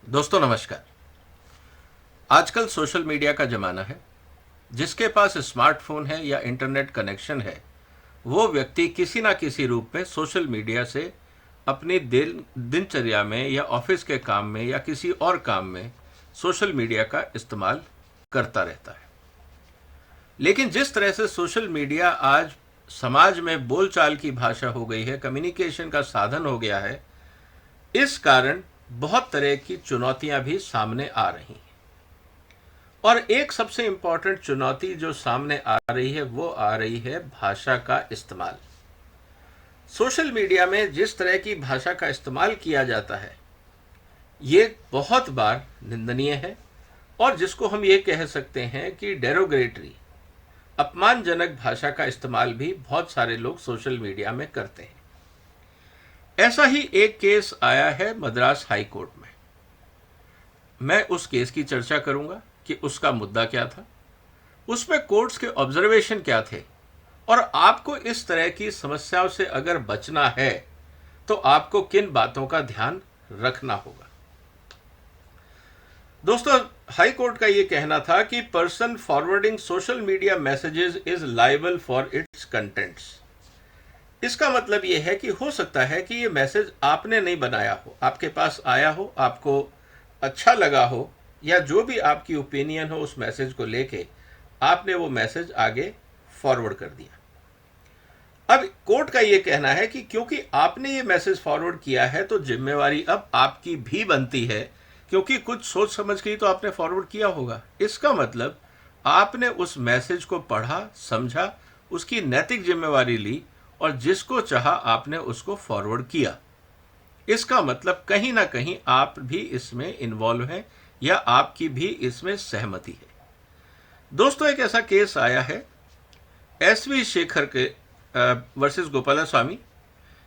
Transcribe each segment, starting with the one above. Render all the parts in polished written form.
दोस्तों नमस्कार। आजकल सोशल मीडिया का ज़माना है। जिसके पास स्मार्टफोन है या इंटरनेट कनेक्शन है, वो व्यक्ति किसी ना किसी रूप में सोशल मीडिया से अपनी दिनचर्या में या ऑफिस के काम में या किसी और काम में सोशल मीडिया का इस्तेमाल करता रहता है। लेकिन जिस तरह से सोशल मीडिया आज समाज में बोलचाल की भाषा हो गई है, कम्युनिकेशन का साधन हो गया है, इस कारण बहुत तरह की चुनौतियां भी सामने आ रही हैं। और एक सबसे इंपॉर्टेंट चुनौती जो सामने आ रही है वो आ रही है भाषा का इस्तेमाल। सोशल मीडिया में जिस तरह की भाषा का इस्तेमाल किया जाता है, ये बहुत बार निंदनीय है और जिसको हम ये कह सकते हैं कि डेरोगेटरी, अपमानजनक भाषा का इस्तेमाल भी बहुत सारे लोग सोशल मीडिया में करते हैं। ऐसा ही एक केस आया है मद्रास हाई कोर्ट में। मैं उस केस की चर्चा करूंगा कि उसका मुद्दा क्या था, उसमें कोर्ट्स के ऑब्जर्वेशन क्या थे, और आपको इस तरह की समस्याओं से अगर बचना है तो आपको किन बातों का ध्यान रखना होगा। दोस्तों, हाई कोर्ट का यह कहना था कि person forwarding social media messages is liable for its contents. इसका मतलब यह है कि हो सकता है कि यह मैसेज आपने नहीं बनाया हो, आपके पास आया हो, आपको अच्छा लगा हो, या जो भी आपकी ओपिनियन हो उस मैसेज को लेके आपने वो मैसेज आगे फॉरवर्ड कर दिया। अब कोर्ट का ये कहना है कि क्योंकि आपने ये मैसेज फॉरवर्ड किया है तो जिम्मेवारी अब आपकी भी बनती है, क्योंकि कुछ सोच समझ के ही तो आपने फॉरवर्ड किया होगा। इसका मतलब आपने उस मैसेज को पढ़ा, समझा, उसकी नैतिक जिम्मेवारी ली और जिसको चाहा आपने उसको फॉरवर्ड किया। इसका मतलब कहीं ना कहीं आप भी इसमें इन्वॉल्व हैं या आपकी भी इसमें सहमति है। दोस्तों, एक ऐसा केस आया है एसवी शेखर के वर्सेस गोपाला स्वामी।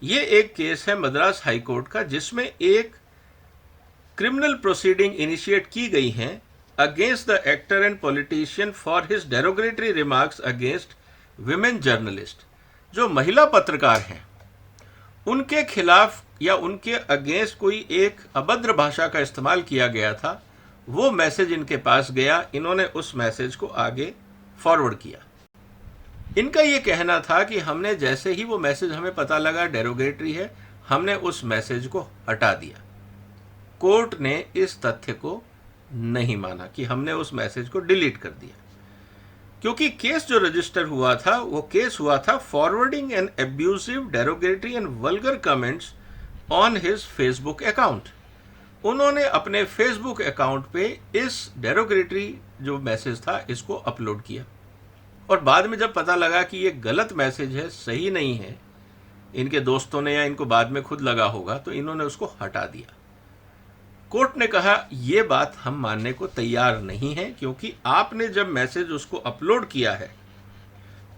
ये एक केस है मद्रास हाई कोर्ट का, जिसमें एक क्रिमिनल प्रोसीडिंग इनिशिएट की गई है against the actor and politician for his derogatory remarks against women journalist. जो महिला पत्रकार हैं उनके खिलाफ या उनके अगेंस्ट कोई एक अभद्र भाषा का इस्तेमाल किया गया था। वो मैसेज इनके पास गया, इन्होंने उस मैसेज को आगे फॉरवर्ड किया। इनका ये कहना था कि हमने जैसे ही वो मैसेज हमें पता लगा डेरोगेटरी है, हमने उस मैसेज को हटा दिया। कोर्ट ने इस तथ्य को नहीं माना कि हमने उस मैसेज को डिलीट कर दिया, क्योंकि केस जो रजिस्टर हुआ था वो केस हुआ था forwarding an abusive, derogatory and vulgar comments on his Facebook account. उन्होंने अपने फेसबुक अकाउंट पे इस डेरोगेटरी जो मैसेज था इसको अपलोड किया, और बाद में जब पता लगा कि ये गलत मैसेज है, सही नहीं है, इनके दोस्तों ने या इनको बाद में खुद लगा होगा, तो इन्होंने उसको हटा दिया। कोर्ट ने कहा ये बात हम मानने को तैयार नहीं है, क्योंकि आपने जब मैसेज उसको अपलोड किया है,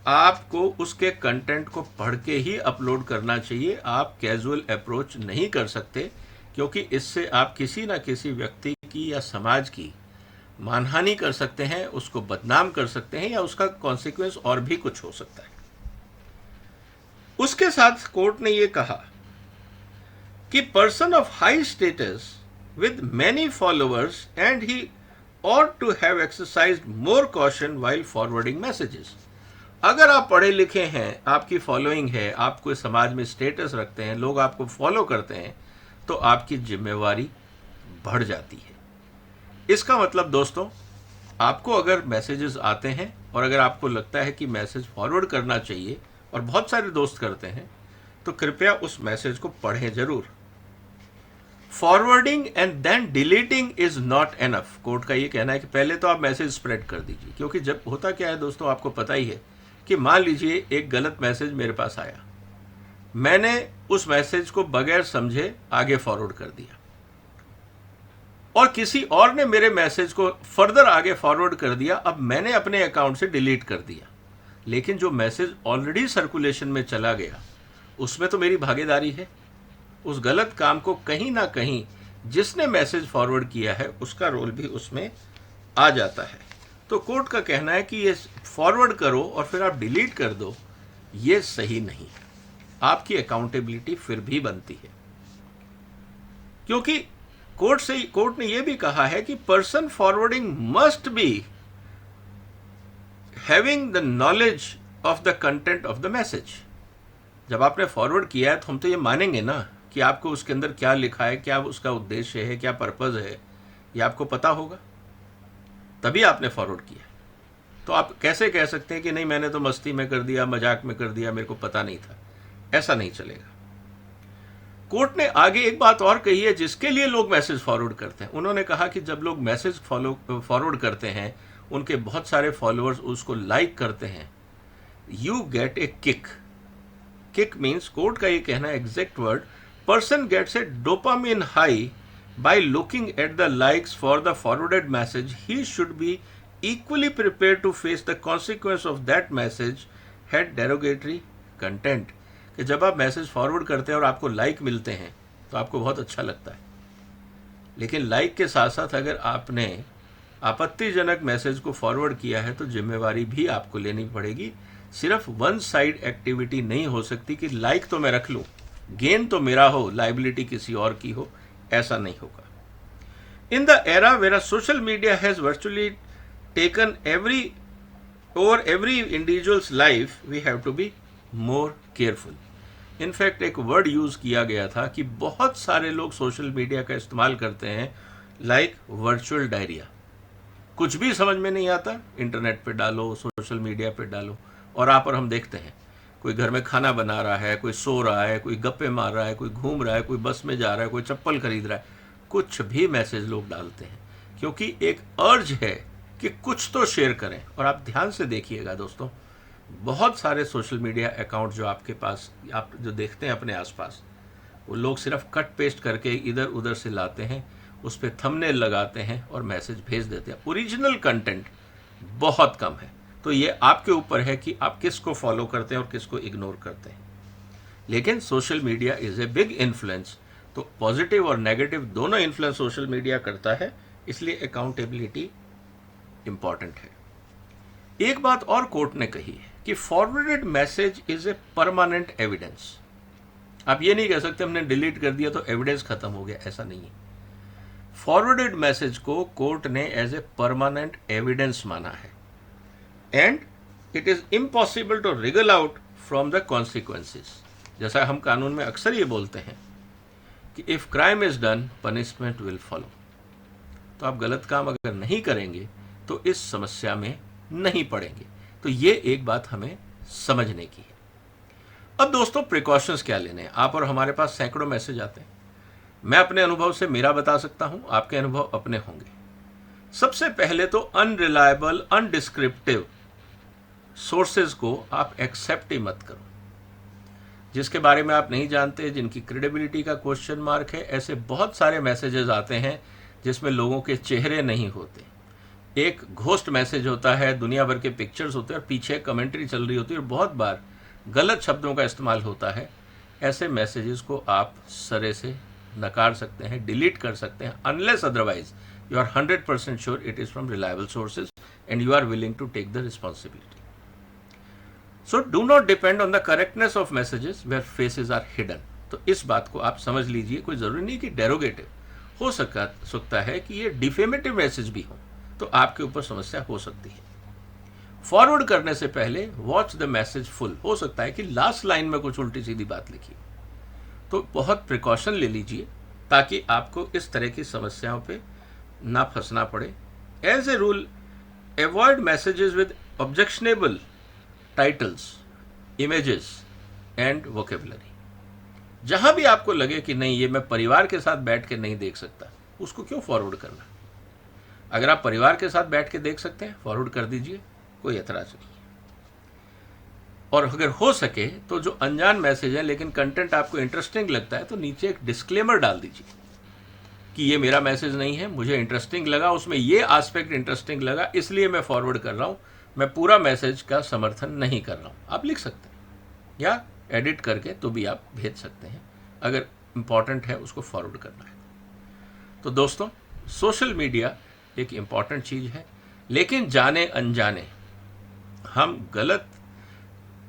आपको उसके कंटेंट को पढ़ के ही अपलोड करना चाहिए। आप कैजुअल अप्रोच नहीं कर सकते, क्योंकि इससे आप किसी न किसी व्यक्ति की या समाज की मानहानि कर सकते हैं, उसको बदनाम कर सकते हैं, या उसका कॉन्सिक्वेंस और भी कुछ हो सकता है। उसके साथ कोर्ट ने यह कहा कि person of high status with many followers and he ought to have exercised more caution while forwarding messages। अगर आप पढ़े लिखे हैं, आपकी फॉलोइंग है, आपको समाज में स्टेटस रखते हैं, लोग आपको फॉलो करते हैं, तो आपकी जिम्मेवारी बढ़ जाती है। इसका मतलब दोस्तों, आपको अगर मैसेजेस आते हैं और अगर आपको लगता है कि मैसेज फॉरवर्ड करना चाहिए, और बहुत सारे दोस्त करते हैं, तो कृपया उस मैसेज को पढ़ें जरूर। Forwarding and then deleting is not enough. Court का ये कहना है कि पहले तो आप मैसेज स्प्रेड कर दीजिए, क्योंकि जब होता क्या है दोस्तों, आपको पता ही है कि मान लीजिए एक गलत मैसेज मेरे पास आया, मैंने उस मैसेज को बगैर समझे आगे फॉरवर्ड कर दिया, और किसी और ने मेरे मैसेज को फर्दर आगे फॉरवर्ड कर दिया। अब मैंने अपने अकाउंट से डिलीट कर दिया, लेकिन जो मैसेज ऑलरेडी सर्कुलेशन में चला गया उसमें तो मेरी भागीदारी है। उस गलत काम को कहीं ना कहीं जिसने मैसेज फॉरवर्ड किया है उसका रोल भी उसमें आ जाता है। तो कोर्ट का कहना है कि ये फॉरवर्ड करो और फिर आप डिलीट कर दो, ये सही नहीं है। आपकी अकाउंटेबिलिटी फिर भी बनती है, क्योंकि कोर्ट ने यह भी कहा है कि person forwarding must be having the knowledge of the content of the message. जब आपने फॉरवर्ड किया है तो हम तो ये मानेंगे ना कि आपको उसके अंदर क्या लिखा है, क्या उसका उद्देश्य है, क्या पर्पज है, ये आपको पता होगा, तभी आपने फॉरवर्ड किया। तो आप कैसे कह सकते हैं कि नहीं मैंने तो मस्ती में कर दिया, मजाक में कर दिया, मेरे को पता नहीं था? ऐसा नहीं चलेगा। कोर्ट ने आगे एक बात और कही है जिसके लिए लोग मैसेज फॉरवर्ड करते हैं। उन्होंने कहा कि जब लोग मैसेज फॉरवर्ड करते हैं, उनके बहुत सारे फॉलोअर्स उसको लाइक करते हैं, you get a kick. Kick means, court का ये कहना है exact word, person gets a dopamine high by looking at the likes for the forwarded message. He should be equally prepared to face the consequence of that message had derogatory content. कि जब आप message forward करते हैं और आपको like मिलते हैं तो आपको बहुत अच्छा लगता है, लेकिन लाइक के साथ साथ अगर आपने आपत्तिजनक मैसेज को फॉरवर्ड किया है तो जिम्मेवारी भी आपको लेनी पड़ेगी। सिर्फ वन साइड एक्टिविटी नहीं हो सकती कि लाइक तो मैं रख लूँ, गेन तो मेरा हो, लाइबिलिटी किसी और की हो, ऐसा नहीं होगा। In the era where social media has virtually taken over every individuals life, we have to be more careful. In fact एक वर्ड यूज किया गया था कि बहुत सारे लोग सोशल मीडिया का इस्तेमाल करते हैं लाइक वर्चुअल डायरिया। कुछ भी समझ में नहीं आता, इंटरनेट पे डालो, सोशल मीडिया पे डालो, और आप और हम देखते हैं कोई घर में खाना बना रहा है, कोई सो रहा है, कोई गप्पे मार रहा है, कोई घूम रहा है, कोई बस में जा रहा है, कोई चप्पल खरीद रहा है, कुछ भी मैसेज लोग डालते हैं क्योंकि एक अर्ज है कि कुछ तो शेयर करें। और आप ध्यान से देखिएगा दोस्तों, बहुत सारे सोशल मीडिया अकाउंट जो आपके पास, आप जो देखते हैं अपने आसपास, वो लोग सिर्फ कट पेस्ट करके इधर उधर से लाते हैं, उस पर थंबनेल लगाते हैं और मैसेज भेज देते हैं। ओरिजिनल कंटेंट बहुत कम है। तो ये आपके ऊपर है कि आप किसको फॉलो करते हैं और किसको इग्नोर करते हैं। लेकिन social media is a big influence, तो पॉजिटिव और नेगेटिव दोनों इन्फ्लुएंस सोशल मीडिया करता है, इसलिए अकाउंटेबिलिटी इंपॉर्टेंट है। एक बात और कोर्ट ने कही है कि forwarded message is a permanent evidence. आप ये नहीं कह सकते हमने डिलीट कर दिया तो एविडेंस खत्म हो गया, ऐसा नहीं है। फॉरवर्डेड मैसेज को कोर्ट ने एज ए परमानेंट एविडेंस माना है, and it is impossible to wriggle out from the consequences. जैसा हम कानून में अक्सर ये बोलते हैं कि if crime is done punishment will follow. तो आप गलत काम अगर नहीं करेंगे तो इस समस्या में नहीं पड़ेंगे। तो ये एक बात हमें समझने की है। अब दोस्तों प्रिकॉशंस क्या लेने हैं? आप और हमारे पास सैकड़ों मैसेज आते हैं। मैं अपने अनुभव से मेरा बता सकता हूं, आपके अनुभव अपने होंगे। सबसे पहले तो अनरिलायबल, अनडिस्क्रिप्टिव सोर्सेज को आप एक्सेप्ट ही मत करो। जिसके बारे में आप नहीं जानते, जिनकी क्रेडिबिलिटी का क्वेश्चन मार्क है, ऐसे बहुत सारे मैसेजेस आते हैं जिसमें लोगों के चेहरे नहीं होते। एक घोस्ट मैसेज होता है, दुनिया भर के पिक्चर्स होते हैं और पीछे कमेंट्री चल रही होती है और बहुत बार गलत शब्दों का इस्तेमाल होता है। ऐसे मैसेजेस को आप सरे से नकार सकते हैं, डिलीट कर सकते हैं, unless otherwise you are 100% sure it is from reliable sources and you are willing to take the responsibility. So do not depend on the correctness of messages where faces are hidden. तो इस बात को आप समझ लीजिए। कोई ज़रूरी नहीं कि डेरोगेटिव हो सकता है कि ये डिफेमेटिव मैसेज भी हो, तो आपके ऊपर समस्या हो सकती है। फॉरवर्ड करने से पहले वॉच द मैसेज फुल। हो सकता है कि लास्ट लाइन में कुछ उल्टी सीधी बात लिखी, तो बहुत प्रिकॉशन ले लीजिए ताकि आपको इस तरह की समस्याओं पे ना फंसना पड़े। As a rule, avoid messages with objectionable titles, images and vocabulary. जहां भी आपको लगे कि नहीं ये मैं परिवार के साथ बैठ के नहीं देख सकता, उसको क्यों फॉरवर्ड करना। अगर आप परिवार के साथ बैठ के देख सकते हैं, फॉरवर्ड कर दीजिए, कोई एतराज नहीं है। और अगर हो सके तो जो अनजान मैसेज है लेकिन कंटेंट आपको इंटरेस्टिंग लगता है, तो नीचे एक डिस्क्लेमर डाल दीजिए कि ये मेरा मैसेज नहीं है, मुझे इंटरेस्टिंग लगा, उसमें ये एस्पेक्ट इंटरेस्टिंग लगा, इसलिए मैं फॉरवर्ड कर रहा हूँ, मैं पूरा मैसेज का समर्थन नहीं कर रहा हूँ। आप लिख सकते हैं या एडिट करके तो भी आप भेज सकते हैं, अगर इम्पॉर्टेंट है उसको फॉरवर्ड करना है। तो दोस्तों, सोशल मीडिया एक इम्पॉर्टेंट चीज़ है, लेकिन जाने अनजाने हम गलत,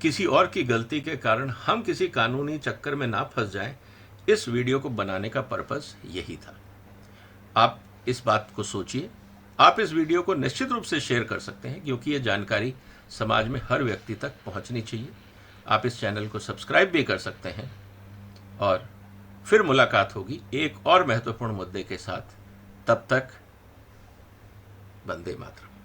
किसी और की गलती के कारण हम किसी कानूनी चक्कर में ना फंस जाएं, इस वीडियो को बनाने का पर्पस यही था। आप इस बात को सोचिए। आप इस वीडियो को निश्चित रूप से शेयर कर सकते हैं, क्योंकि ये जानकारी समाज में हर व्यक्ति तक पहुंचनी चाहिए। आप इस चैनल को सब्सक्राइब भी कर सकते हैं, और फिर मुलाकात होगी एक और महत्वपूर्ण मुद्दे के साथ। तब तक वंदे मातरम।